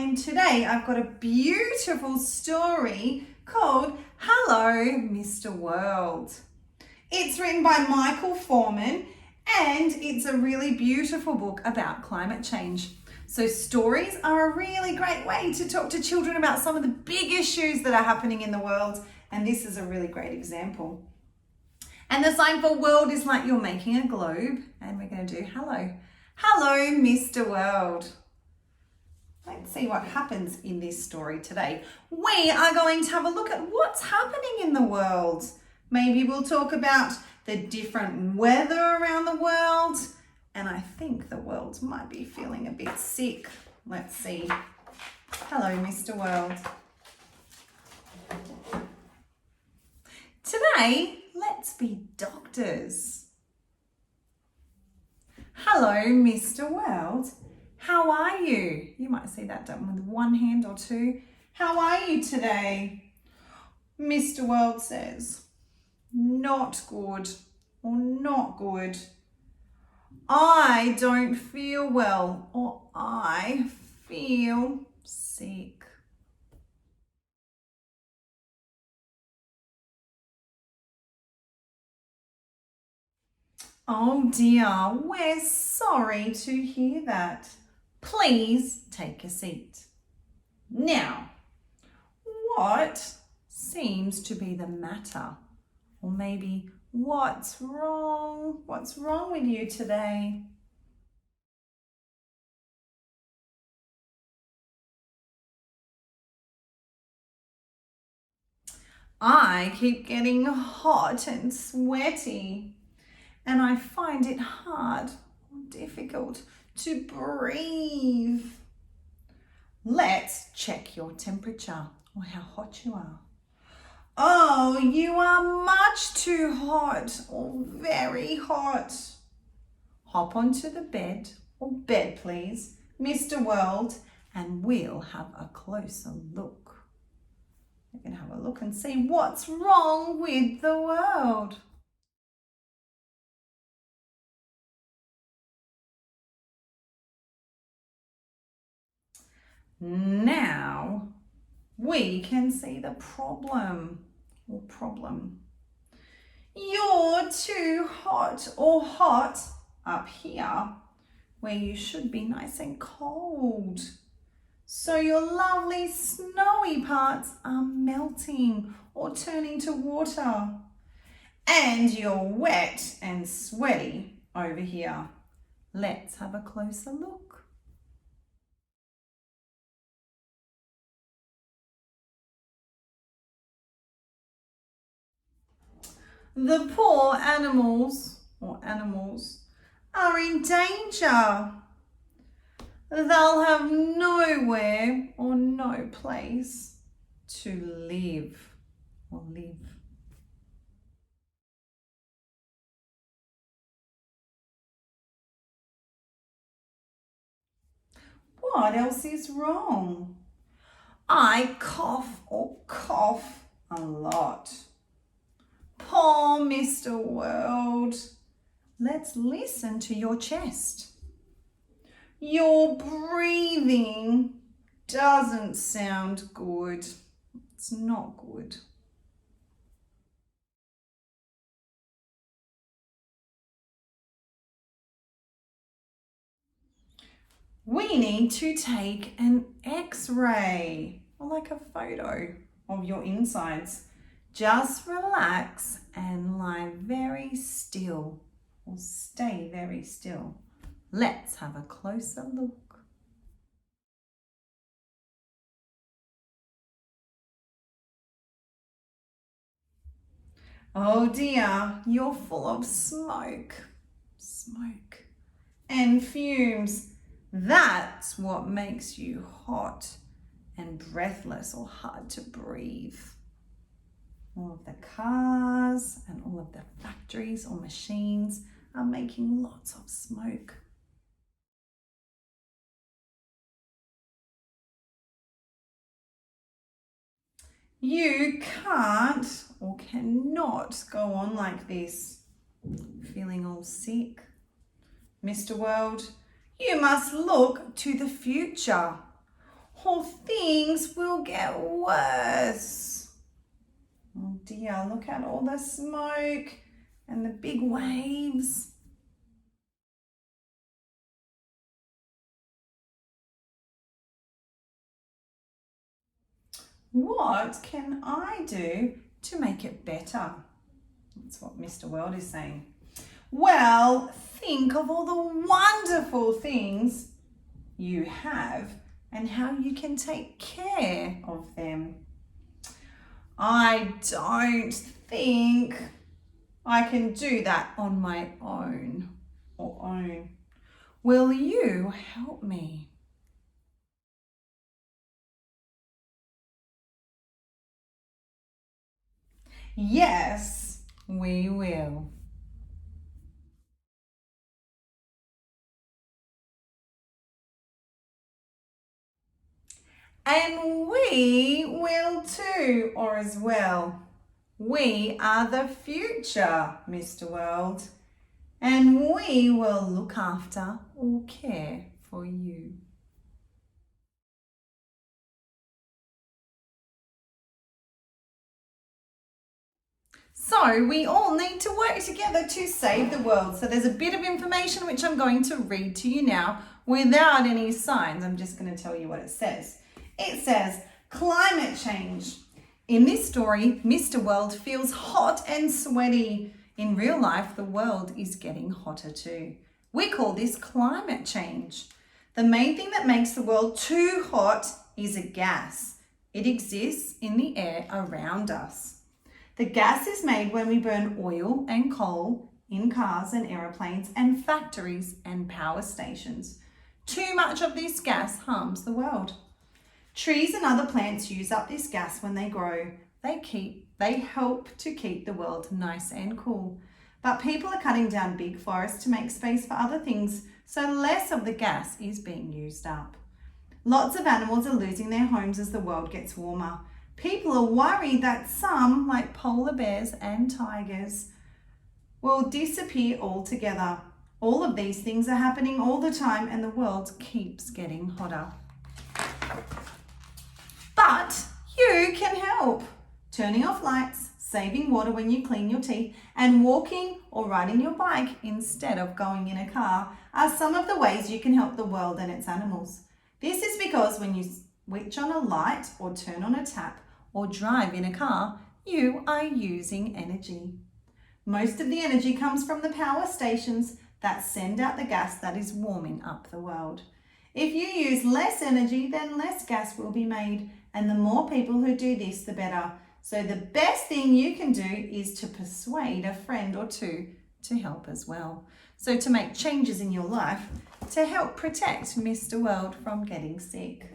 and today I've got a beautiful story called Hello, Mr. World. It's written by Michael Foreman and it's a really beautiful book about climate change. So stories are a really great way to talk to children about some of the big issues that are happening in the world, and this is a really great example. And the sign for world is like you're making a globe, and we're going to do hello. Hello, Mr. World. Let's see what happens in this story today. We are going to have a look at what's happening in the world. Maybe we'll talk about the different weather around the world. And I think the world might be feeling a bit sick. Let's see. Hello, Mr. World. Today, let's be doctors. Hello, Mr. World. How are you? You might see that done with one hand or two. How are you today? Mr. World says, not good or not good. I don't feel well or I feel sick. Oh dear, we're sorry to hear that. Please take a seat. Now, what seems to be the matter? Or maybe what's wrong? What's wrong with you today? I keep getting hot and sweaty, and I find it hard or difficult to breathe. Let's check your temperature or how hot you are. Oh, you are much too hot or very hot. Hop onto the bed or bed, please, Mr. World, and we'll have a closer look. We can have a look and see what's wrong with the world. Now we can see the problem. You're too hot or hot up here where you should be nice and cold. So your lovely snowy parts are melting or turning to water. And you're wet and sweaty over here. Let's have a closer look. The poor animals are in danger. They'll have nowhere or no place to live. What else is wrong? I cough a lot. Poor Mr. World. Let's listen to your chest. Your breathing doesn't sound good. It's not good. We need to take an X-ray or like a photo of your insides. Just relax and lie very still or stay very still. Let's have a closer look. Oh dear, you're full of smoke and fumes. That's what makes you hot and breathless or hard to breathe. All of the cars and all of the factories or machines are making lots of smoke. You can't or cannot go on like this, feeling all sick. Mr. World, you must look to the future. or things will get worse. Oh dear, look at all the smoke and the big waves. What can I do to make it better? That's what Mr. World is saying. Well, think of all the wonderful things you have and how you can take care of them. I don't think I can do that on my own or own. Will you help me? Yes, we will. And we will too, or as well. We are the future, Mr. World, and we will look after or care for you. So we all need to work together to save the world. So there's a bit of information which I'm going to read to you now without any signs. I'm just going to tell you what it says. It says climate change. In this story, Mr. World feels hot and sweaty. In real life, the world is getting hotter too. We call this climate change. The main thing that makes the world too hot is a gas. It exists in the air around us. The gas is made when we burn oil and coal in cars and aeroplanes and factories and power stations. Too much of this gas harms the world. Trees and other plants use up this gas when they grow. They help to keep the world nice and cool. But people are cutting down big forests to make space for other things, so less of the gas is being used up. Lots of animals are losing their homes as the world gets warmer. People are worried that some, like polar bears and tigers, will disappear altogether. All of these things are happening all the time and the world keeps getting hotter. But you can help. Turning off lights, saving water when you clean your teeth, and walking or riding your bike instead of going in a car are some of the ways you can help the world and its animals. This is because when you switch on a light or turn on a tap or drive in a car, you are using energy. Most of the energy comes from the power stations that send out the gas that is warming up the world. If you use less energy, then less gas will be made, and the more people who do this, the better. So the best thing you can do is to persuade a friend or two to help as well. So to make changes in your life to help protect Mr. World from getting sick.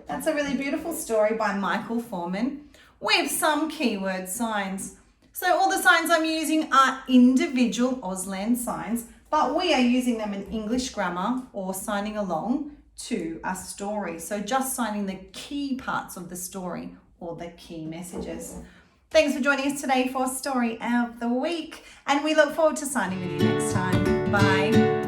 That's a really beautiful story by Michael Foreman with some keyword signs. So all the signs I'm using are individual Auslan signs, but we are using them in English grammar or signing along to a story. So just signing the key parts of the story or the key messages. Thanks for joining us today for Story of the Week, and we look forward to signing with you next time. Bye.